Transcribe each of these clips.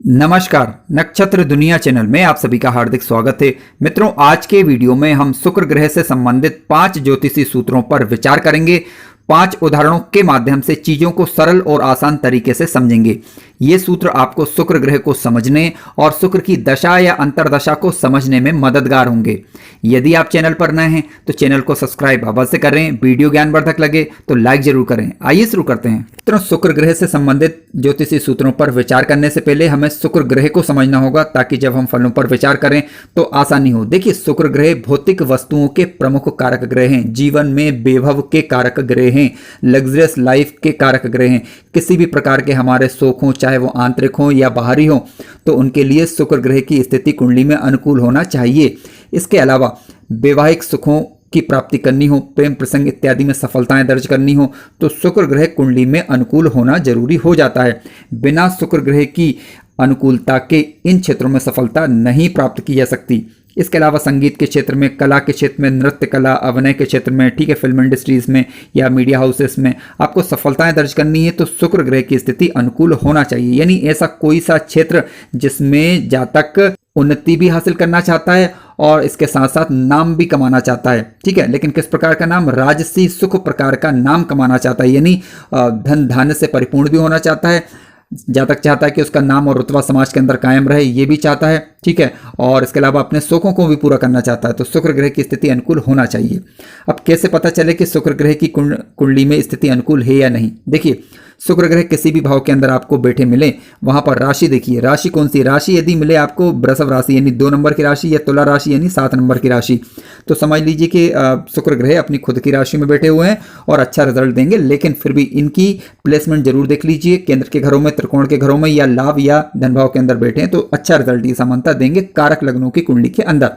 नमस्कार, नक्षत्र दुनिया चैनल में आप सभी का हार्दिक स्वागत है। मित्रों, आज के वीडियो में हम शुक्र ग्रह से संबंधित 5 ज्योतिषी सूत्रों पर विचार करेंगे। 5 उदाहरणों के माध्यम से चीजों को सरल और आसान तरीके से समझेंगे। ये सूत्र आपको शुक्र ग्रह को समझने और शुक्र की दशा या अंतरदशा को समझने में मददगार होंगे। यदि आप चैनल पर नए हैं तो चैनल को सब्सक्राइब अवश्य करें। वीडियो ज्ञानवर्धक लगे तो लाइक जरूर करें। आइए शुरू करते हैं। तो शुक्र ग्रह से संबंधित ज्योतिषी सूत्रों पर विचार करने से पहले हमें शुक्र ग्रह को समझना होगा, ताकि जब हम फलों पर विचार करें तो आसानी हो। देखिए, शुक्र ग्रह भौतिक वस्तुओं के प्रमुख कारक ग्रह हैं, जीवन में वैभव के कारक ग्रह हैं, लग्जरियस लाइफ के कारक ग्रह हैं। किसी भी प्रकार के हमारे शौक हों, चाहे वो आंतरिक हो या बाहरी हो, तो उनके लिए शुक्र ग्रह की स्थिति कुंडली में अनुकूल होना चाहिए। इसके अलावा वैवाहिक सुखों की प्राप्ति करनी हो, प्रेम प्रसंग इत्यादि में सफलताएं दर्ज करनी हो, तो शुक्र ग्रह कुंडली में अनुकूल होना जरूरी हो जाता है। बिना शुक्र ग्रह की अनुकूलता के इन क्षेत्रों में सफलता नहीं प्राप्त की जा सकती। इसके अलावा संगीत के क्षेत्र में, कला के क्षेत्र में, नृत्य कला, अभिनय के क्षेत्र में, ठीक है, फिल्म इंडस्ट्रीज में या मीडिया हाउसेस में आपको सफलताएं दर्ज करनी है तो शुक्र ग्रह की स्थिति अनुकूल होना चाहिए। यानी ऐसा कोई सा क्षेत्र जिसमें जातक उन्नति भी हासिल करना चाहता है और इसके साथ साथ नाम भी कमाना चाहता है, ठीक है, लेकिन किस प्रकार का नाम? राजसी सुख प्रकार का नाम कमाना चाहता है, यानी धन धान्य से परिपूर्ण भी होना चाहता है। जातक चाहता है कि उसका नाम और रुतबा समाज के अंदर कायम रहे, ये भी चाहता है, ठीक है, और इसके अलावा अपने शौकों को भी पूरा करना चाहता है। तो शुक्र ग्रह की स्थिति अनुकूल होना चाहिए। अब कैसे पता चले कि शुक्र ग्रह की कुंडली में स्थिति अनुकूल है या नहीं? देखिए, शुक्र ग्रह किसी भी भाव के अंदर आपको बैठे मिले, वहां पर राशि देखिए। राशि कौन सी? राशि यदि मिले आपको वृषभ राशि यानी 2 नंबर की राशि, या तुला राशि यानी 7 नंबर की राशि, तो समझ लीजिए कि शुक्र ग्रह अपनी खुद की राशि में बैठे हुए हैं और अच्छा रिजल्ट देंगे। लेकिन फिर भी इनकी प्लेसमेंट जरूर देख लीजिए। केंद्र के घरों में, त्रिकोण के घरों में या लाभ या धन भाव के अंदर बैठे हैं तो अच्छा रिजल्ट ये समानता देंगे कारक लग्नों की कुंडली के अंदर।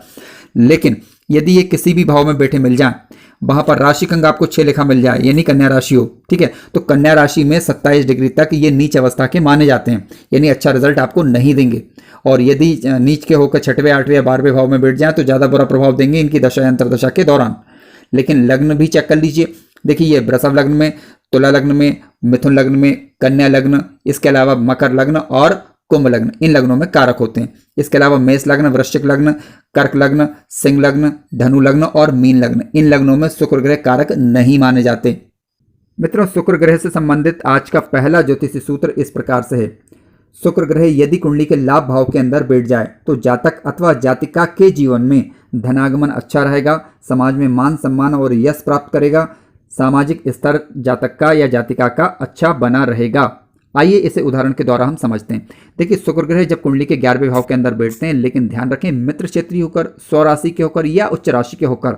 लेकिन यदि ये किसी भी भाव में बैठे मिल जाए, वहां पर राशि कंग आपको 6 लेखा मिल जाए, यानी कन्या राशि हो, ठीक है, तो कन्या राशि में 27 डिग्री तक ये नीच अवस्था के माने जाते हैं, यानी अच्छा रिजल्ट आपको नहीं देंगे। और यदि नीच के होकर 6वें, 8वें या 12वें भाव में बैठ जाए तो ज्यादा बुरा प्रभाव देंगे इनकी दशा या अंतरदशा के दौरान। लेकिन लग्न भी चेक कर लीजिए। देखिए, ये वृषभ लग्न में, तुला लग्न में, मिथुन लग्न में, कन्या लग्न, इसके अलावा मकर लग्न और कुंभ लग्न, इन लग्नों में कारक होते हैं। इसके अलावा मेष लग्न, वृश्चिक लग्न, कर्क लग्न, सिंह लग्न, धनु लग्न और मीन लग्न, इन लग्नों में शुक्र ग्रह कारक नहीं माने जाते। मित्रों, शुक्र ग्रह से संबंधित आज का पहला ज्योतिषी सूत्र इस प्रकार से है। शुक्र ग्रह यदि कुंडली के लाभ भाव के अंदर बैठ जाए तो जातक अथवा जातिका के जीवन में धनागमन अच्छा रहेगा, समाज में मान सम्मान और यश प्राप्त करेगा, सामाजिक स्तर जातक का या जातिका का अच्छा बना रहेगा। आइए इसे उदाहरण के द्वारा हम समझते हैं। देखिए, शुक्र ग्रह जब कुंडली के 11वें भाव के अंदर बैठते हैं, लेकिन ध्यान रखें मित्र क्षेत्रीय होकर, स्वराशि के होकर या उच्च राशि के होकर,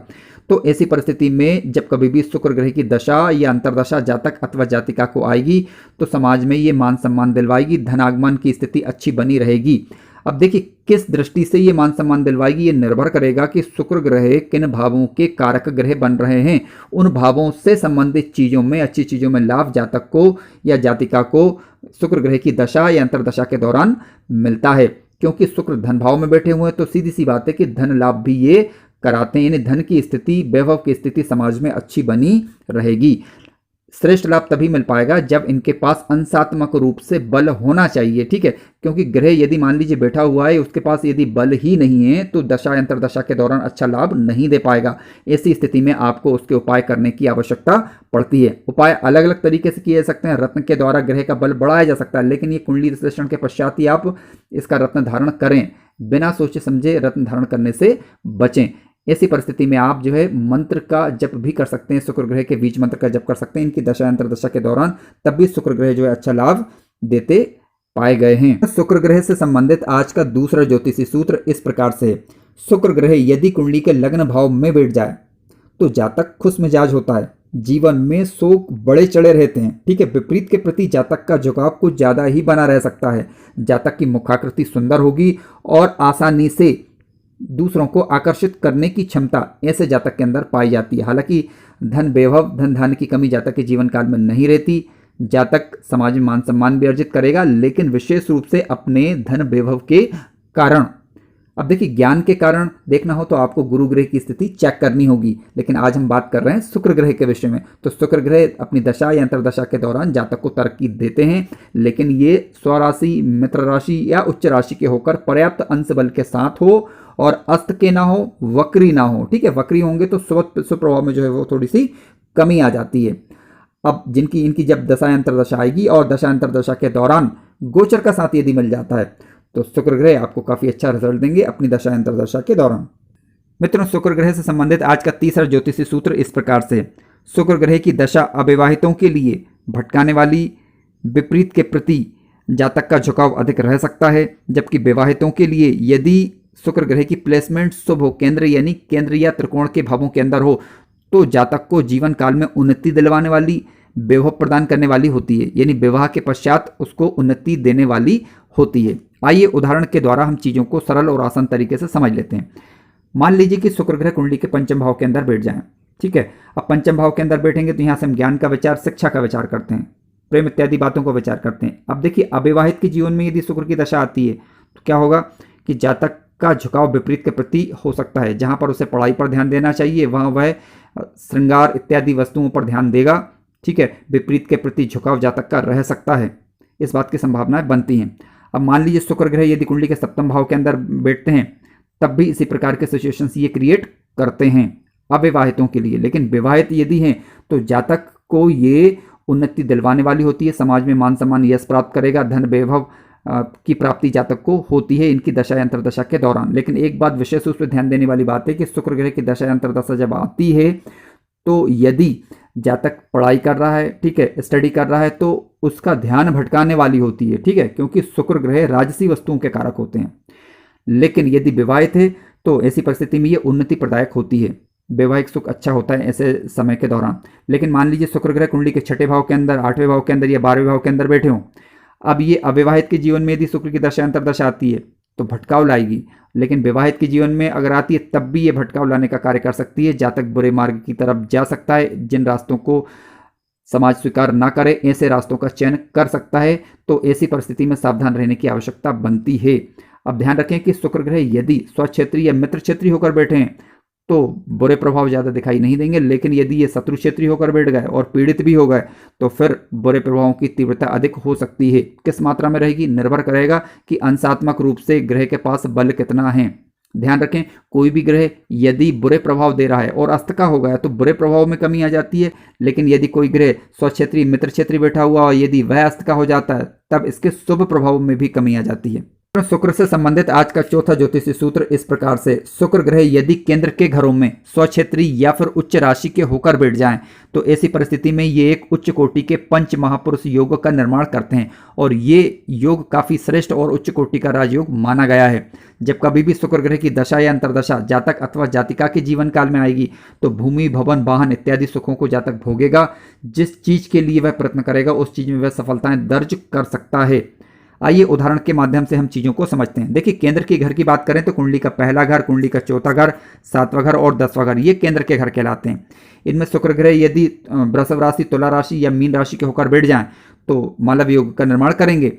तो ऐसी परिस्थिति में जब कभी भी शुक्र ग्रह की दशा या अंतरदशा जातक अथवा जातिका को आएगी तो समाज में ये मान सम्मान दिलवाएगी, धनागमन की स्थिति अच्छी बनी रहेगी। अब देखिए, किस दृष्टि से ये मान सम्मान दिलवाएगी, ये निर्भर करेगा कि शुक्र ग्रह किन भावों के कारक ग्रह बन रहे हैं। उन भावों से संबंधित चीजों में, अच्छी चीजों में लाभ जातक को या जातिका को शुक्र ग्रह की दशा या अंतरदशा के दौरान मिलता है। क्योंकि शुक्र धन भाव में बैठे हुए हैं तो सीधी सी बात है कि धन लाभ भी ये कराते हैं, यानी धन की स्थिति, वैभव की स्थिति समाज में अच्छी बनी रहेगी। श्रेष्ठ लाभ तभी मिल पाएगा जब इनके पास अंशात्मक रूप से बल होना चाहिए, ठीक है, क्योंकि ग्रह यदि मान लीजिए बैठा हुआ है, उसके पास यदि बल ही नहीं है तो दशा अंतरदशा के दौरान अच्छा लाभ नहीं दे पाएगा। ऐसी स्थिति में आपको उसके उपाय करने की आवश्यकता पड़ती है। उपाय अलग अलग तरीके से किए जा सकते हैं। रत्न के द्वारा ग्रह का बल बढ़ाया जा सकता है, लेकिन ये कुंडली विश्लेषण के पश्चात ही आप इसका रत्न धारण करें। बिना सोचे समझे रत्न धारण करने से बचें। ऐसी परिस्थिति में आप जो है मंत्र का जप भी कर सकते हैं, शुक्र ग्रह के बीज मंत्र का जप कर सकते हैं इनकी दशा अंतरदशा के दौरान, तब भी शुक्र ग्रह जो है अच्छा लाभ देते पाए गए हैं। शुक्र ग्रह से संबंधित आज का दूसरा ज्योतिषी सूत्र इस प्रकार से है। शुक्र ग्रह यदि कुंडली के लग्न भाव में बैठ जाए तो जातक खुश मिजाज होता है, जीवन में शौक बड़े चढ़े रहते हैं, ठीक है, विपरीत के प्रति जातक का झुकाव कुछ ज्यादा ही बना रह सकता है। जातक की मुखाकृति सुंदर होगी और आसानी से दूसरों को आकर्षित करने की क्षमता ऐसे जातक के अंदर पाई जाती है। हालांकि धन वैभव, धन धान्य की कमी जातक के जीवन काल में नहीं रहती। जातक समाज में मान सम्मान भी अर्जित करेगा, लेकिन विशेष रूप से अपने धन वैभव के कारण अब देखिए, ज्ञान के कारण देखना हो तो आपको गुरु ग्रह की स्थिति चेक करनी होगी, लेकिन आज हम बात कर रहे हैं शुक्र ग्रह के विषय में। तो शुक्र ग्रह अपनी दशा या अंतरदशा के दौरान जातक को तरक्की देते हैं, लेकिन ये स्वराशि, मित्र राशि या उच्च राशि के होकर पर्याप्त अंश बल के साथ हो और अस्त के ना हो, वक्री ना हो। ठीक है, वक्री होंगे तो सुप्रभाव में जो है वो थोड़ी सी कमी आ जाती है। अब इनकी जब दशा अंतरदशा आएगी और दशा अंतरदशा के दौरान गोचर का साथ यदि मिल जाता है तो शुक्र ग्रह आपको काफी अच्छा रिजल्ट देंगे अपनी दशा अंतरदशा के दौरान। मित्रों, शुक्र ग्रह से संबंधित आज का तीसरा ज्योतिषी सूत्र इस प्रकार से। शुक्र ग्रह की दशा अविवाहितों के लिए भटकाने वाली, विपरीत के प्रति जातक का झुकाव अधिक रह सकता है, जबकि विवाहितों के लिए यदि शुक्र ग्रह की प्लेसमेंट शुभ हो, केंद्र यानी केंद्र या त्रिकोण के भावों के अंदर हो, तो जातक को जीवन काल में उन्नति दिलवाने वाली, वैभव प्रदान करने वाली होती है, यानी विवाह के पश्चात उसको उन्नति देने वाली होती है। आइए उदाहरण के द्वारा हम चीजों को सरल और आसान तरीके से समझ लेते हैं। मान लीजिए कि शुक्र ग्रह कुंडली के पंचम भाव के अंदर बैठ जाएं। ठीक है, अब पंचम भाव के अंदर बैठेंगे तो यहां से हम ज्ञान का विचार, शिक्षा का विचार करते हैं, प्रेम इत्यादि बातों को विचार करते हैं। अब देखिए, अविवाहित के जीवन में यदि शुक्र की दशा आती है तो क्या होगा कि जातक का झुकाव विपरीत के प्रति हो सकता है। जहां पर उसे पढ़ाई पर ध्यान देना चाहिए वहां वह श्रृंगार इत्यादि वस्तुओं पर ध्यान देगा। ठीक है, विपरीत के प्रति झुकाव जातक का रह सकता है, इस बात की संभावनाएं बनती हैं। अब मान लीजिए शुक्र ग्रह यदि कुंडली के सप्तम भाव के अंदर बैठते हैं, तब भी इसी प्रकार के सिचुएशंस ये क्रिएट करते हैं अविवाहितों के लिए। लेकिन विवाहित यदि हैं तो जातक को ये उन्नति दिलवाने वाली होती है, समाज में मान सम्मान, यश प्राप्त करेगा, धन वैभव की प्राप्ति जातक को होती है इनकी दशा या अंतरदशा के दौरान। लेकिन एक बात विशेष रूप से ध्यान देने वाली बात है कि शुक्र ग्रह की दशा या अंतरदशा जब आती है तो यदि जातक पढ़ाई कर रहा है, ठीक है, स्टडी कर रहा है, तो उसका ध्यान भटकाने वाली होती है। ठीक है, क्योंकि शुक्र ग्रह राजसी वस्तुओं के कारक होते हैं। लेकिन यदि विवाहित है तो ऐसी परिस्थिति में ये उन्नति प्रदायक होती है, वैवाहिक सुख अच्छा होता है ऐसे समय के दौरान। लेकिन मान लीजिए शुक्र ग्रह कुंडली के छठे भाव के अंदर, आठवें भाव के अंदर या 12वें भाव के अंदर बैठे हों। अब ये अविवाहित के जीवन में यदि शुक्र की दशा अंतरदशा आती है तो भटकाव लाएगी, लेकिन विवाहित के जीवन में अगर आती है तब भी ये भटकाव लाने का कार्य कर सकती है। जातक बुरे मार्ग की तरफ जा सकता है, जिन रास्तों को समाज स्वीकार ना करे ऐसे रास्तों का चयन कर सकता है। तो ऐसी परिस्थिति में सावधान रहने की आवश्यकता बनती है। अब ध्यान रखें कि शुक्र ग्रह यदि स्वक्षेत्री या मित्र क्षेत्रीय होकर बैठे हैं तो बुरे प्रभाव ज़्यादा दिखाई नहीं देंगे, लेकिन यदि ये शत्रु क्षेत्रीय होकर बैठ गए और पीड़ित भी हो गए तो फिर बुरे प्रभावों की तीव्रता अधिक हो सकती है। किस मात्रा में रहेगी निर्भर करेगा कि अंशात्मक रूप से ग्रह के पास बल कितना है। ध्यान रखें, कोई भी ग्रह यदि बुरे प्रभाव दे रहा है और अस्त का हो गया तो बुरे प्रभाव में कमी आ जाती है, लेकिन यदि कोई ग्रह स्वक्षेत्री मित्र क्षेत्रीय बैठा हुआ और यदि वह अस्त का हो जाता है तब इसके शुभ प्रभाव में भी कमी आ जाती है। शुक्र से संबंधित आज का चौथा ज्योतिषी सूत्र इस प्रकार से। शुक्र ग्रह यदि केंद्र के घरों में स्वक्षेत्री या फिर उच्च राशि के होकर बैठ जाएं तो ऐसी परिस्थिति में ये एक उच्च कोटि के पंच महापुरुष योग का निर्माण करते हैं और ये योग काफी श्रेष्ठ और उच्च कोटि का राजयोग माना गया है। जब कभी भी शुक्र ग्रह की दशा या अंतरदशा जातक अथवा जातिका के जीवन काल में आएगी तो भूमि, भवन, वाहन इत्यादि सुखों को जातक भोगेगा। जिस चीज के लिए वह प्रयत्न करेगा उस चीज में वह सफलताएं दर्ज कर सकता है। आइए उदाहरण के माध्यम से हम चीजों को समझते हैं। देखिए, केंद्र के घर की बात करें तो कुंडली का पहला घर, कुंडली का चौथा घर, सातवां घर और 10वां घर ये केंद्र के घर कहलाते हैं। इनमें शुक्र ग्रह यदि वृषभ राशि, तुला राशि या मीन राशि के होकर बैठ जाएं तो मालव योग का निर्माण करेंगे।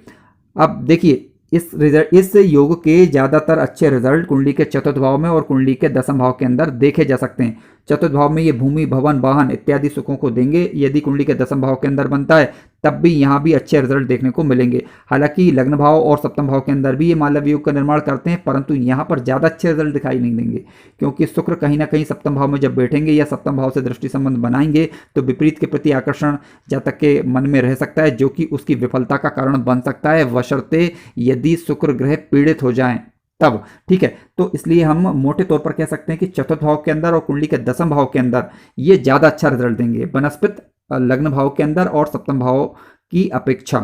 अब देखिए, इस योग के ज्यादातर अच्छे रिजल्ट कुंडली के चतुर्थ भाव में और कुंडली के दसम भाव के अंदर देखे जा सकते हैं। चतुर्थ भाव में ये भूमि, भवन, वाहन इत्यादि सुखों को देंगे। यदि कुंडली के दसम भाव के अंदर बनता है तब भी यहाँ भी अच्छे रिजल्ट देखने को मिलेंगे। हालांकि लग्न भाव और सप्तम भाव के अंदर भी ये मालव योग का निर्माण करते हैं, परंतु यहाँ पर ज़्यादा अच्छे रिजल्ट दिखाई नहीं देंगे, क्योंकि शुक्र कहीं ना कहीं सप्तम भाव में जब बैठेंगे या सप्तम भाव से दृष्टि संबंध बनाएंगे तो विपरीत के प्रति आकर्षण जातक के मन में रह सकता है, जो कि उसकी विफलता का कारण बन सकता है, बशर्ते यदि शुक्र ग्रह पीड़ित हो जाएं तब। ठीक है, तो इसलिए हम मोटे तौर पर कह सकते हैं कि चतुर्थ भाव के अंदर और कुंडली के दसम भाव के अंदर ये ज्यादा अच्छा रिजल्ट देंगे बनस्पत लग्न भाव के अंदर और सप्तम भाव की अपेक्षा।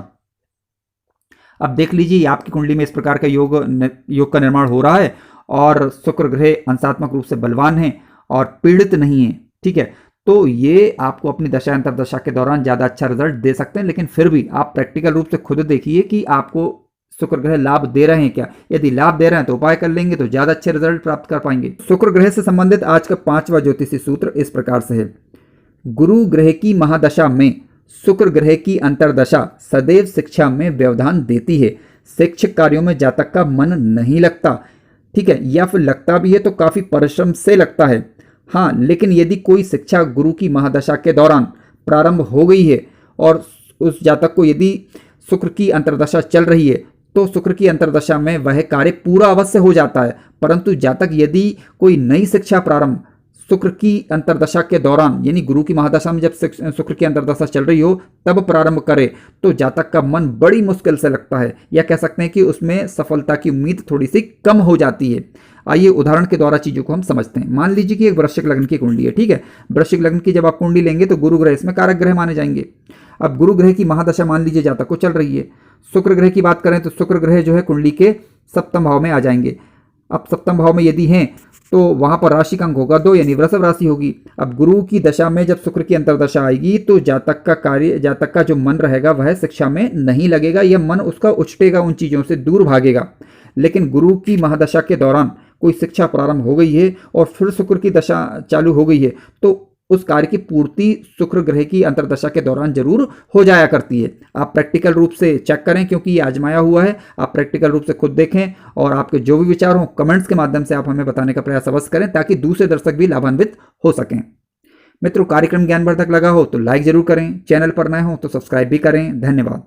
अब देख लीजिए, आपकी कुंडली में इस प्रकार का योग का निर्माण हो रहा है और शुक्र ग्रह अंशात्मक रूप से बलवान है और पीड़ित नहीं है। ठीक है, तो ये आपको अपनी दशा अंतरदशा के दौरान ज्यादा अच्छा रिजल्ट दे सकते हैं, लेकिन फिर भी आप प्रैक्टिकल रूप से खुद देखिए कि आपको शुक्र ग्रह लाभ दे रहे हैं क्या। यदि लाभ दे रहे हैं तो उपाय कर लेंगे तो ज्यादा अच्छे रिजल्ट प्राप्त कर पाएंगे। शुक्र ग्रह से संबंधित आज का पांचवा ज्योतिषी सूत्र इस प्रकार से है। गुरु ग्रह की महादशा में शुक्र ग्रह की अंतरदशा सदैव शिक्षा में व्यवधान देती है। शैक्षिक कार्यों में जातक का मन नहीं लगता। ठीक है, या फिर लगता भी है तो काफ़ी परिश्रम से लगता है। हाँ, लेकिन यदि कोई शिक्षा गुरु की महादशा के दौरान प्रारंभ हो गई है और उस जातक को यदि शुक्र की अंतर्दशा चल रही है तो शुक्र की अंतर्दशा में वह कार्य पूरा अवश्य हो जाता है। परंतु जातक यदि कोई नई शिक्षा प्रारंभ शुक्र की अंतर्दशा के दौरान, यानी गुरु की महादशा में जब शुक्र की अंतर्दशा चल रही हो तब प्रारंभ करे, तो जातक का मन बड़ी मुश्किल से लगता है, या कह सकते हैं कि उसमें सफलता की उम्मीद थोड़ी सी कम हो जाती है। आइए उदाहरण के द्वारा चीजों को हम समझते हैं। मान लीजिए कि एक वृश्चिक लग्न की कुंडली है, ठीक है। वृश्चिक लग्न की जब आप कुंडली लेंगे तो गुरु ग्रह इसमें कारक ग्रह माने जाएंगे। अब गुरु ग्रह की महादशा मान लीजिए जातक को चल रही है। शुक्र ग्रह की बात करें तो शुक्र ग्रह जो है कुंडली के सप्तम भाव में आ जाएंगे। अब सप्तम भाव में यदि हैं तो वहां पर राशि का अंक होगा 2, यानी वृषभ राशि होगी। अब गुरु की दशा में जब शुक्र की अंतर्दशा आएगी तो जातक का जो मन रहेगा वह शिक्षा में नहीं लगेगा, यह मन उसका उछटेगा, उन चीजों से दूर भागेगा। लेकिन गुरु की महादशा के दौरान कोई शिक्षा प्रारंभ हो गई है और फिर शुक्र की दशा चालू हो गई है तो उस कार्य की पूर्ति शुक्र ग्रह की अंतर्दशा के दौरान जरूर हो जाया करती है। आप प्रैक्टिकल रूप से चेक करें, क्योंकि ये आजमाया हुआ है। आप प्रैक्टिकल रूप से खुद देखें और आपके जो भी विचार हों कमेंट्स के माध्यम से आप हमें बताने का प्रयास अवश्य करें, ताकि दूसरे दर्शक भी लाभान्वित हो सकें। मित्रों, कार्यक्रम ज्ञानवर्धक लगा हो तो लाइक जरूर करें, चैनल पर नए हो तो सब्सक्राइब भी करें। धन्यवाद।